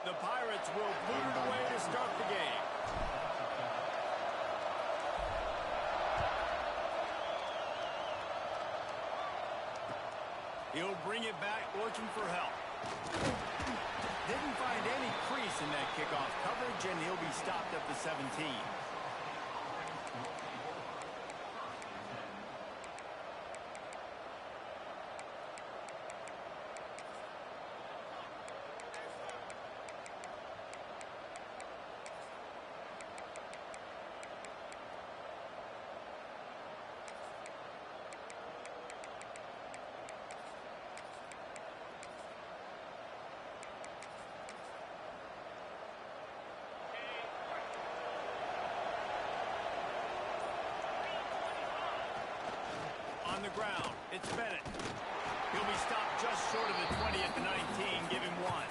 The Pirates will boot it away to start the game. He'll bring it back looking for help. Didn't find any crease in that kickoff coverage, and he'll be stopped at the 17. On the ground, it's Bennett. He'll be stopped just short of the 20 at the 19. Give him one.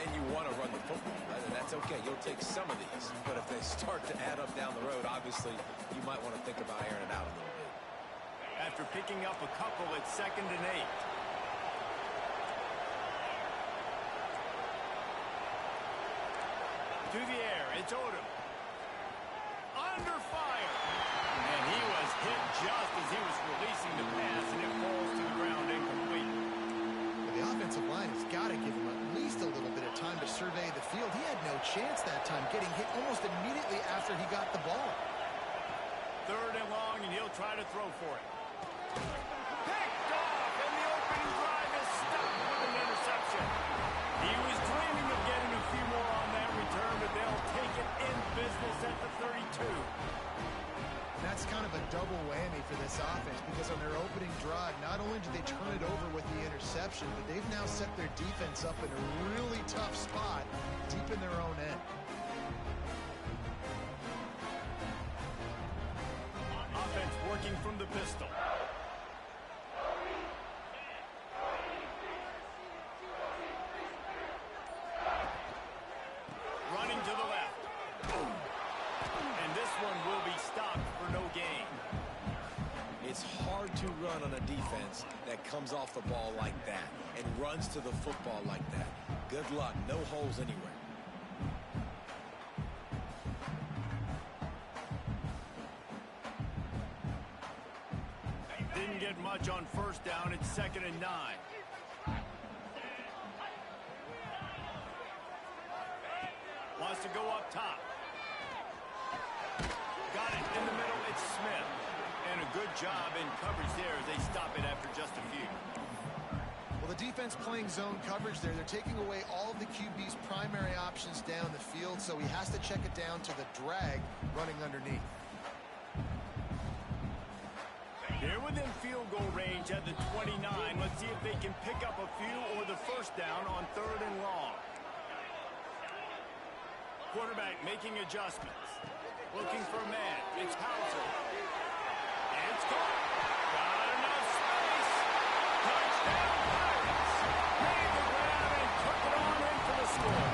And you want to run the football, and that's okay. You'll take some of these. But if they start to add up down the road, obviously, you might want to think about airing it out a little bit. After picking up a couple, it's 2nd and 8. To the air, it's Odom. Under fire. And he was hit just as he was releasing the pass, and it falls to the ground incomplete. Well, the offensive line has got to give him at least a little bit of time to survey the field. He had no chance that time, getting hit almost immediately after he got the ball. 3rd and long, and he'll try to throw for it. Picked off, and the opening drive is stopped with an interception. He was dreaming of getting a few more on that return, but they'll take it in business at the 32. That's kind of a double whammy for this offense, because on their opening drive, not only did they turn it over with the interception, but they've now set their defense up in a really tough spot deep in their own end. Offense working from the pistol. Running to the left. And this one will be stopped for no gain. It's hard to run on a defense that comes off the ball like that and runs to the football like that. Good luck. No holes anywhere. Didn't get much on 1st down. It's 2nd and 9. Wants to go up top. Got it in the middle. It's Smith. And a good job in coverage there as they stop it after just a few. Well, the defense playing zone coverage there. They're taking away all of the QB's primary options down the field, so he has to check it down to the drag running underneath. They're within field goal range at the 29. Let's see if they can pick up a few or the 1st down on 3rd and long. Quarterback making adjustments. Looking for a man. It's Hauser. And it's caught. Got enough space. Touchdown Pirates. Made the grab and took it on in for the score.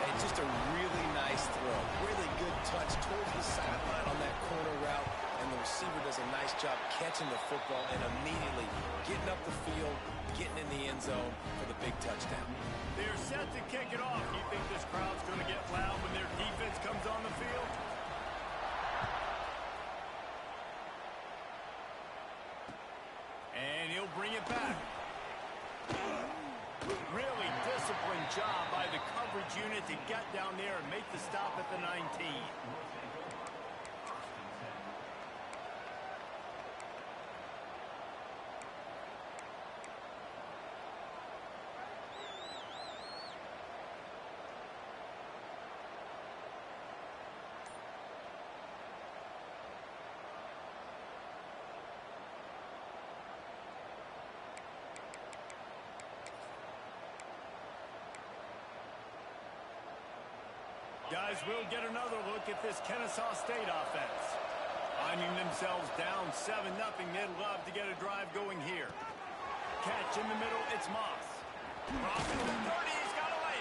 And just a really nice throw. Really good touch towards the sideline on that corner route. And the receiver does a nice job catching the football and immediately getting up the field, getting in the end zone for the big touchdown. They're set to kick it off. You think this crowd's going to get loud when their defense comes on the field? And he'll bring it back. Really disciplined job by the coverage unit to get down there and make the stop at the 19. Guys, we'll get another look at this Kennesaw State offense. Finding themselves down 7-0, they'd love to get a drive going here. Catch in the middle, it's Moss. Crosses the 30, he's got away.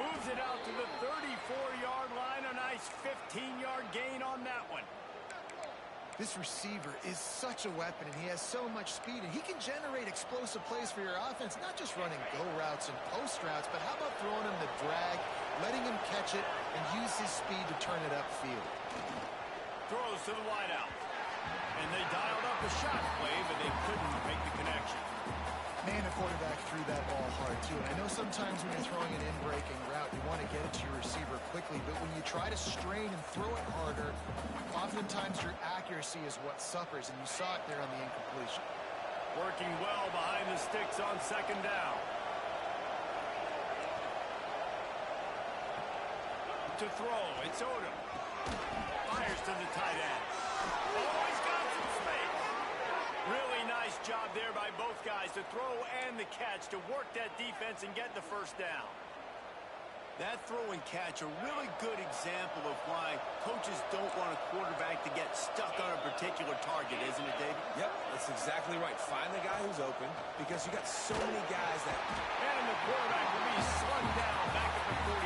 Moves it out to the 34-yard line, a nice 15-yard gain on that one. This receiver is such a weapon, and he has so much speed, and he can generate explosive plays for your offense, not just running go routes and post routes, but how about throwing him the drag, letting him catch it, and use his speed to turn it upfield. Throws to the wideout. And they dialed up the shot play, but they couldn't make the connection. Man, the quarterback threw that ball hard, too. And I know sometimes when you're throwing an in-breaking route, you want to get it to your receiver quickly. But when you try to strain and throw it harder, oftentimes your accuracy is what suffers. And you saw it there on the incompletion. Working well behind the sticks on second down. To throw, it's Odom. Fires to the tight end. Oh, he's got some space. Really nice job there by both guys to throw and the catch to work that defense and get the first down. That throw and catch a really good example of why coaches don't want a quarterback to get stuck on a particular target, isn't it, David? Yep, that's exactly right. Find the guy who's open because you got so many guys that... And the quarterback will be slung down back at the 43.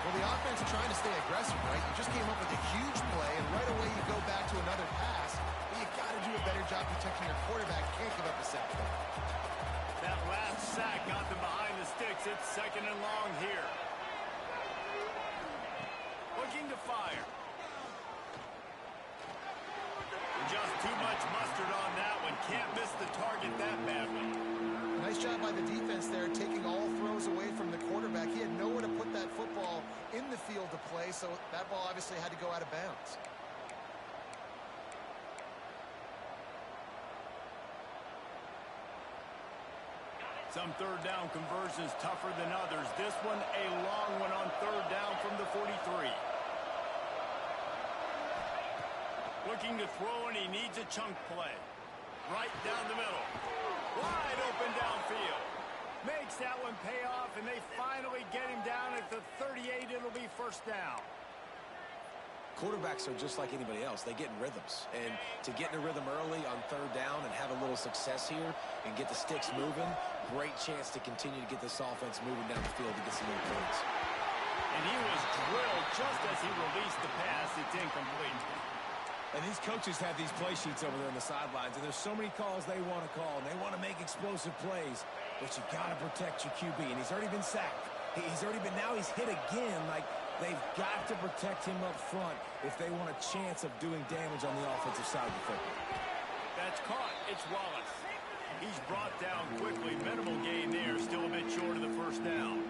Well, the offense is trying to stay aggressive, right? You just came up with a huge play, and right away you go back to another pass. But you got to do a better job protecting your quarterback. Can't give up a sack. That last sack got them behind the sticks. It's second and long here. Looking to fire. Just too much mustard on that one. Can't miss the target that badly. Nice job by the defense there, taking all throws away from the quarterback. He had nowhere to put that football in the field to play, so that ball obviously had to go out of bounds. Some third down conversions tougher than others. This one a long one on third down from the 43. Looking to throw, and he needs a chunk play. Right down the middle. Wide open downfield. Makes that one pay off, and they finally get him down at the 38. It'll be first down. Quarterbacks are just like anybody else. They get in rhythms. And to get in a rhythm early on third down and have a little success here and get the sticks moving, great chance to continue to get this offense moving down the field to get some more points. And he was drilled just as he released the pass. It's incomplete. And these coaches have these play sheets over there on the sidelines, and there's so many calls they want to call, and they want to make explosive plays, but you got to protect your QB, and he's already been sacked. Now he's hit again. Like, they've got to protect him up front if they want a chance of doing damage on the offensive side of the football. That's caught. It's Wallace. He's brought down quickly. Minimal gain there. Still a bit short of the first down.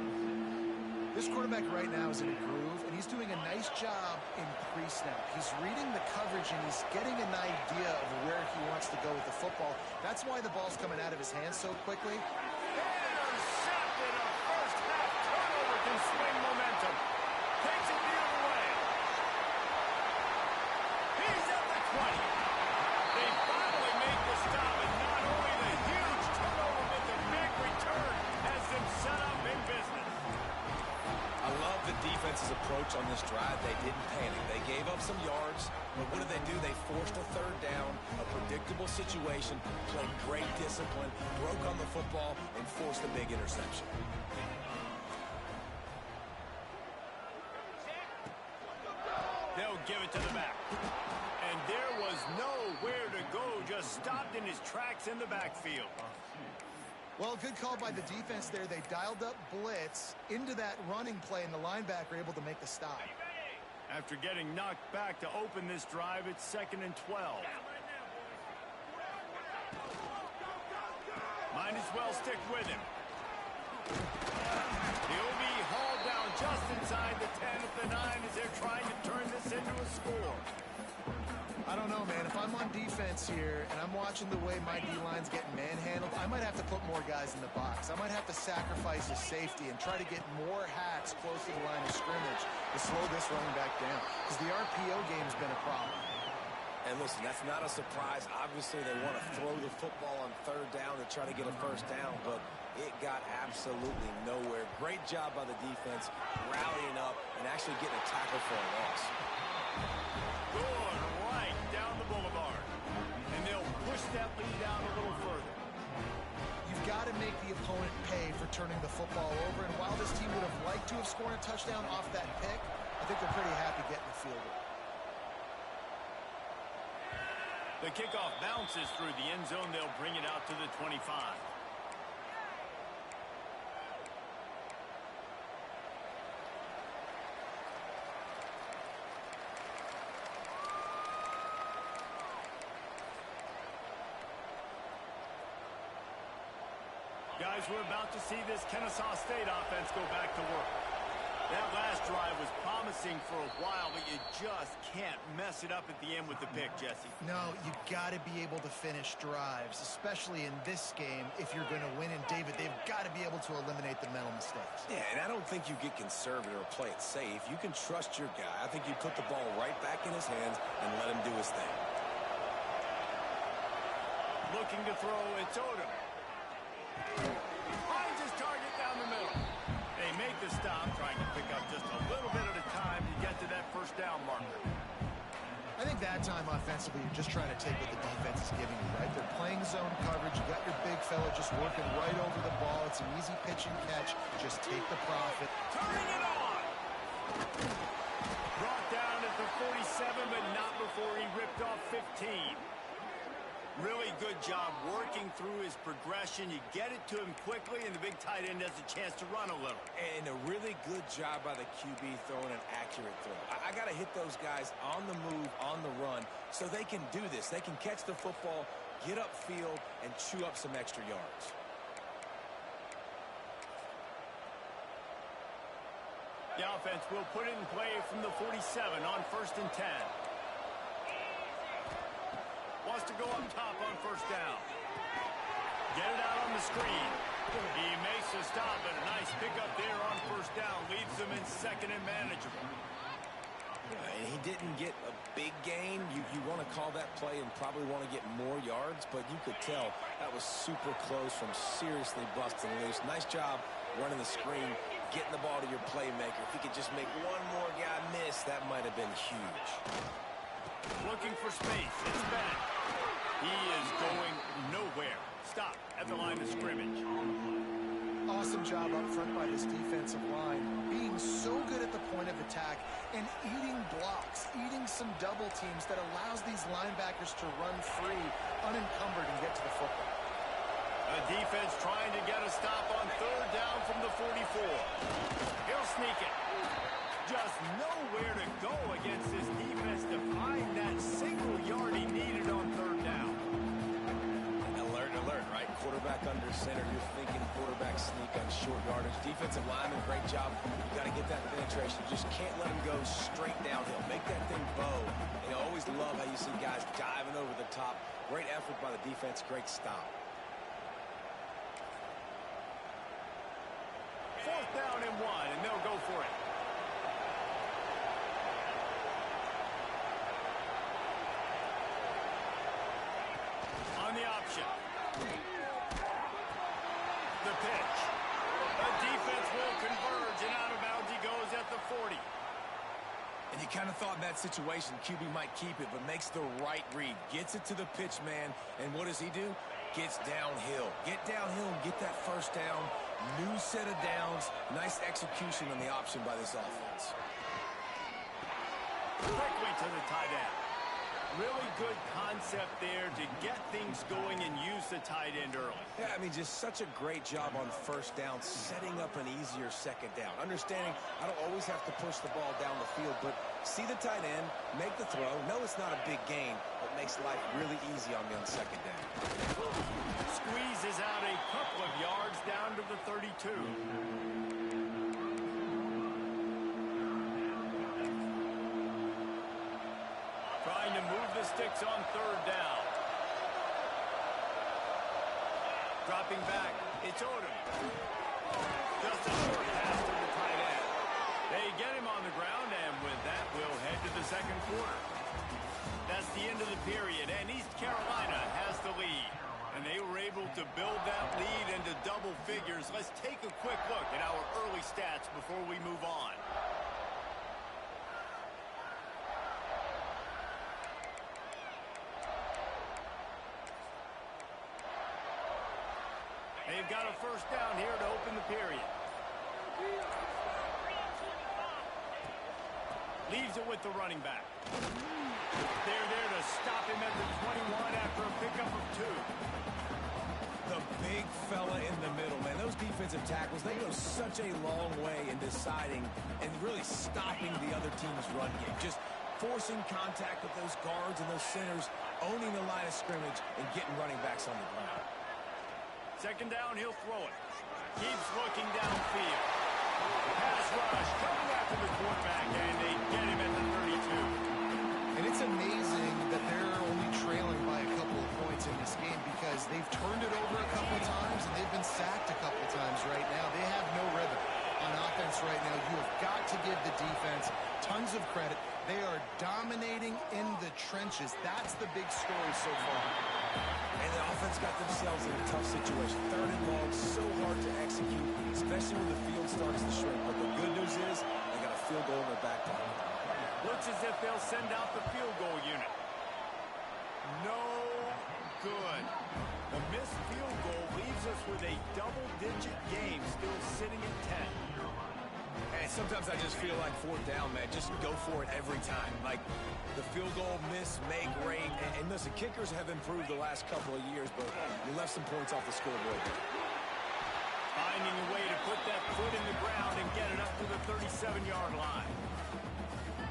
This quarterback right now is in a groove, and he's doing a nice job in pre-snap. He's reading the coverage, and he's getting an idea of where he wants to go with the football. That's why the ball's coming out of his hands so quickly. Intercepted. A first-half turnover can swing momentum. Takes it the other way. He's at the 20. They finally make the stop, and not only the huge turnover, but the big return has them set up in business. I love the defense's approach on this drive. They didn't panic. They gave up some yards, but what did they do? They forced a third down, a predictable situation, played great discipline, broke on the football, and forced a big interception. They'll give it to the back. And there was nowhere to go, just stopped in his tracks in the backfield. Well, good call by the defense there. They dialed up blitz into that running play, and the linebacker able to make the stop. After getting knocked back to open this drive, it's 2nd and 12. Might as well stick with him. He'll be hauled down just inside the 10 at the 9 as they're trying to turn this into a score. I don't know, man. If I'm on defense here and I'm watching the way my D-line's getting manhandled, I might have to put more guys in the box. I might have to sacrifice his safety and try to get more hats close to the line of scrimmage to slow this running back down, because the RPO game has been a problem. And listen, that's not a surprise. Obviously, they want to throw the football on third down to try to get a first down, but it got absolutely nowhere. Great job by the defense, rallying up and actually getting a tackle for a loss. Good right down the boulevard. And they'll push that lead out a little further. You've got to make the opponent pay for turning the football over, and while this team would have liked to have scored a touchdown off that pick, I think they're pretty happy getting the field goal. The kickoff bounces through the end zone. They'll bring it out to the 25. Guys, we're about to see this Kennesaw State offense go back to work. That last drive was promising for a while, but you just can't mess it up at the end with the pick, Jesse. No, you got to be able to finish drives, especially in this game if you're going to win. And, David, they've got to be able to eliminate the mental mistakes. Yeah, and I don't think you get conservative or play it safe. You can trust your guy. I think you put the ball right back in his hands and let him do his thing. Looking to throw, it's Odom. Finds his target down the middle. They make the stop, trying to pick up just a little bit at a time to get to that first down marker. I think that time offensively, you're just trying to take what the defense is giving you, right? They're playing zone coverage. You got your big fella just working right over the ball. It's an easy pitch and catch. Just take the profit. Turning it on! Brought down at the 47, but not before he ripped off 15. Really good job working through his progression. You get it to him quickly, and the big tight end has a chance to run a little. And a really good job by the QB throwing an accurate throw. I got to hit those guys on the move, on the run, so they can do this. They can catch the football, get upfield, and chew up some extra yards. The offense will put it in play from the 47 on 1st and 10. Wants to go up top on first down. Get it out on the screen. He makes a stop, and a nice pickup there on first down. Leaves them in second and manageable. And he didn't get a big gain. You want to call that play and probably want to get more yards, but you could tell that was super close from seriously busting loose. Nice job running the screen, getting the ball to your playmaker. If he could just make one more guy miss, that might have been huge. Looking for space. It's Bennett. He is going nowhere. Stop at the line of scrimmage. Awesome job up front by this defensive line. Being so good at the point of attack and eating blocks, eating some double teams that allows these linebackers to run free, unencumbered, and get to the football. A defense trying to get a stop on third down from the 44. He'll sneak it. Just nowhere to go against this defense to find that single yard he needed on third down. Alert, alert, right? Quarterback under center. You're thinking quarterback sneak on short yardage. Defensive lineman, great job. You got to get that penetration. You just can't let him go straight downhill. Make that thing bow. And I always love how you see guys diving over the top. Great effort by the defense. Great stop. 4th down and 1, and they'll go for it. On the option. The pitch. The defense will converge, and out of bounds he goes at the 40. And you kind of thought in that situation QB might keep it, but makes the right read. Gets it to the pitch man, and what does he do? Gets downhill. Get downhill and get that first down. New set of downs. Nice execution on the option by this offense. Quickly to the tight end. Really good concept there to get things going and use the tight end early. Yeah, I mean, just such a great job on first down, setting up an easier second down. Understanding I don't always have to push the ball down the field, but see the tight end, make the throw. No, it's not a big gain, but makes life really easy on me on second down. Squeezes out a couple of yards down to the 32. Trying to move the sticks on third down. Dropping back, it's Odom. Just a short pass to the tight end. They get him on the ground, and with that, we'll head to the second quarter. That's the end of the period, and East Carolina has the lead. And they were able to build that lead into double figures. Let's take a quick look at our early stats before we move on. They've got a first down here to open the period. Leaves it with the running back. They're there to stop him at the 21 after a pickup of 2. The big fella in the middle, man. Those defensive tackles, they go such a long way in deciding and really stopping the other team's run game. Just forcing contact with those guards and those centers, owning the line of scrimmage, and getting running backs on the ground. Second down, he'll throw it. Keeps looking downfield. Pass rush, coming after the quarterback, and they get him at the 32. And it's amazing that they're only trailing by a couple of points in this game because they've turned it over a couple of times and they've been sacked a couple of times right now. They have no rhythm on offense right now. You have got to give the defense tons of credit. They are dominating in the trenches. That's the big story so far. And the offense got themselves in a tough situation. Third and long, so hard to execute, especially when the field starts to shrink. But the good news is they got a field goal in their back pocket. Looks as if they'll send out the field goal unit. No good. The missed field goal leaves us with a double-digit game still sitting at 10. And sometimes I just feel like fourth down, man. Just go for it every time. Like the field goal, miss, make, rain. And listen, kickers have improved the last couple of years, but you left some points off the scoreboard there. Finding a way to put that foot in the ground and get it up to the 37-yard line.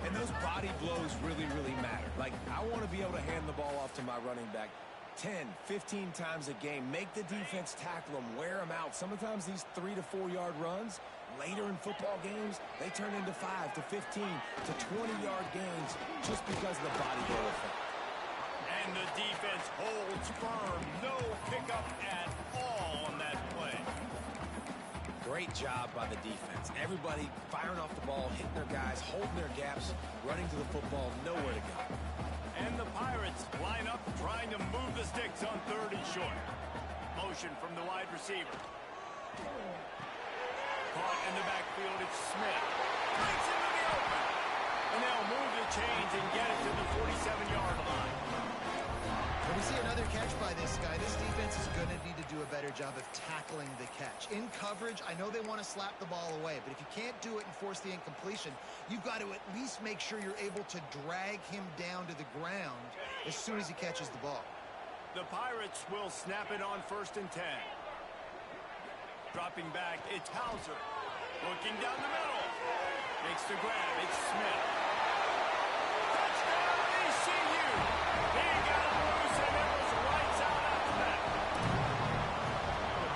And those body blows really, really matter. Like, I want to be able to hand the ball off to my running back 10, 15 times a game. Make the defense tackle them, wear them out. Sometimes these 3 to 4 yard runs, later in football games, they turn into 5 to 15 to 20-yard gains just because of the body blow effect. And the defense holds firm. No pickup at all on that play. Great job by the defense. Everybody firing off the ball, hitting their guys, holding their gaps, running to the football, nowhere to go. And the Pirates line up trying to move the sticks on 3rd and short. Motion from the wide receiver. Caught in the backfield, it's Smith. Breaks into the open. And they'll move the chains and get it to the 47-yard line. When we see another catch by this guy, this defense is going to need to do a better job of tackling the catch. In coverage, I know they want to slap the ball away, but if you can't do it and force the incompletion, you've got to at least make sure you're able to drag him down to the ground as soon as he catches the ball. The Pirates will snap it on 1st and 10. Dropping back, it's Hauser. Looking down the middle. Makes the grab, it's Smith. Touchdown, ECU! He got it loose, and it was lights out after that.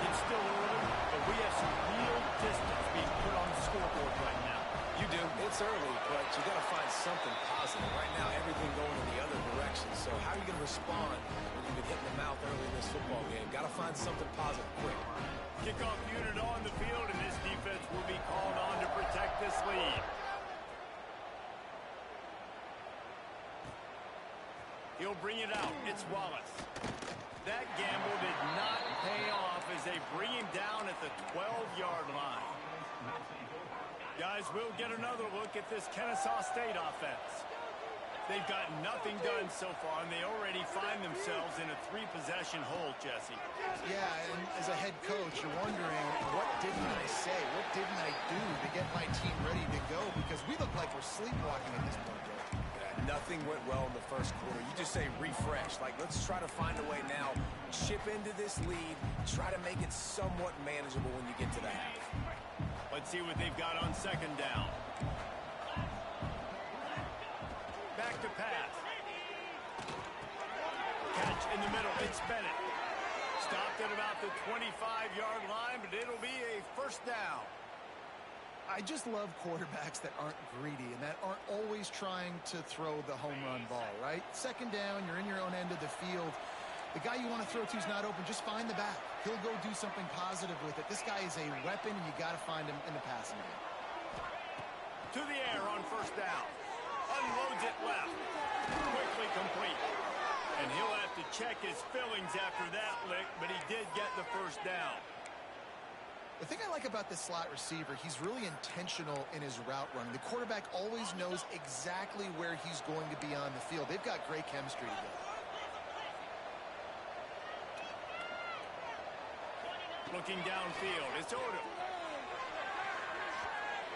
It's still early, but we have some real distance being put on the scoreboard right now. You do. It's early, but you got to find something positive. Right now, everything going in the other direction. So how are you going to respond when you've been hitting the mouth early in this football game? Got to find something positive quick. Kickoff unit on the field, and this defense will be called on to protect this lead. He'll bring it out. It's Wallace. That gamble did not pay off as they bring him down at the 12-yard line. Guys, we'll get another look at this Kennesaw State offense. They've got nothing done so far, and they already find themselves in a 3-possession hole, Jesse. Yeah, and as a head coach, you're wondering, what didn't I say? What didn't I do to get my team ready to go? Because we look like we're sleepwalking at this point, Joe. Yeah, nothing went well in the first quarter. You just say refresh. Like, let's try to find a way now. Chip into this lead. Try to make it somewhat manageable when you get to the half. Let's see what they've got on 2nd down. Back to pass. Catch in the middle. It's Bennett. Stopped at about the 25-yard line, but it'll be a 1st down. I just love quarterbacks that aren't greedy and that aren't always trying to throw the home run ball, right? 2nd down, you're in your own end of the field. The guy you want to throw to is not open. Just find the back. He'll go do something positive with it. This guy is a weapon, and you got to find him in the passing game. To the air on 1st down. Unloads it left. Quickly complete. And he'll have to check his fillings after that lick, but he did get the 1st down. The thing I like about this slot receiver, he's really intentional in his route running. The quarterback always knows exactly where he's going to be on the field. They've got great chemistry together. Looking downfield, it's Odom.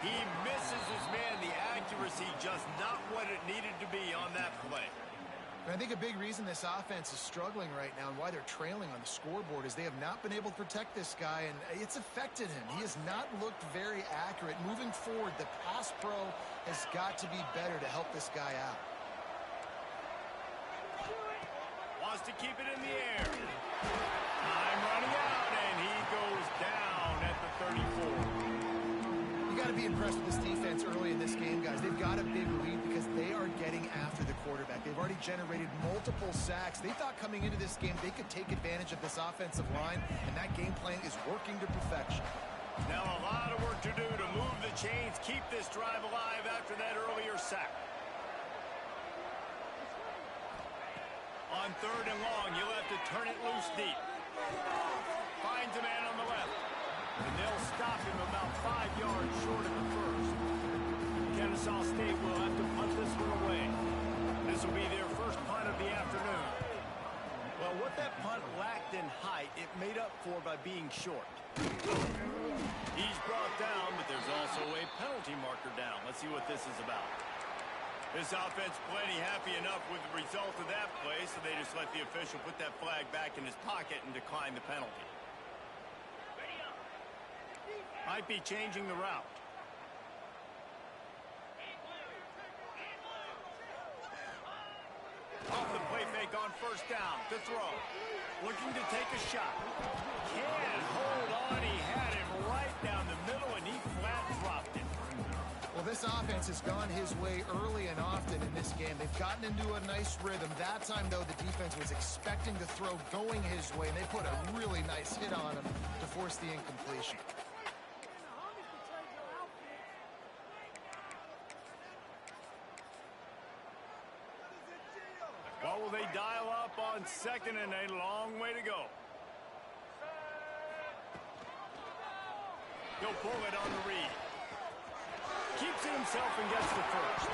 He misses his man. The accuracy just not what it needed to be on that play. I think a big reason this offense is struggling right now and why they're trailing on the scoreboard is they have not been able to protect this guy, and it's affected him. He has not looked very accurate. Moving forward, the pass pro has got to be better to help this guy out. Wants to keep it in the air. Time running out, and he goes down at the 34. You got to be impressed with this defense early in this game, guys. They've got a big lead because they are getting after the quarterback. They've already generated multiple sacks. They thought coming into this game they could take advantage of this offensive line, and that game plan is working to perfection. Now a lot of work to do to move the chains, keep this drive alive after that earlier sack. On 3rd and long, you'll have to turn it loose deep. Finds a man on the left. And they'll stop him about 5 yards short of the first. Kennesaw State will have to punt this one away. This will be their first punt of the afternoon. Well, what that punt lacked in height, it made up for by being short. He's brought down, but there's also a penalty marker down. Let's see what this is about. This offense plenty happy enough with the result of that play, so they just let the official put that flag back in his pocket and decline the penalty. Might be changing the route. Off the play fake on 1st down to throw. Looking to take a shot. Can't hold on. He had him right down the middle, and he flat dropped it. Well, this offense has gone his way early and often in this game. They've gotten into a nice rhythm. That time, though, the defense was expecting the throw going his way, and they put a really nice hit on him to force the incompletion. What will they dial up on 2nd and a long way to go? He'll pull it on the read. Keeps it himself and gets the first.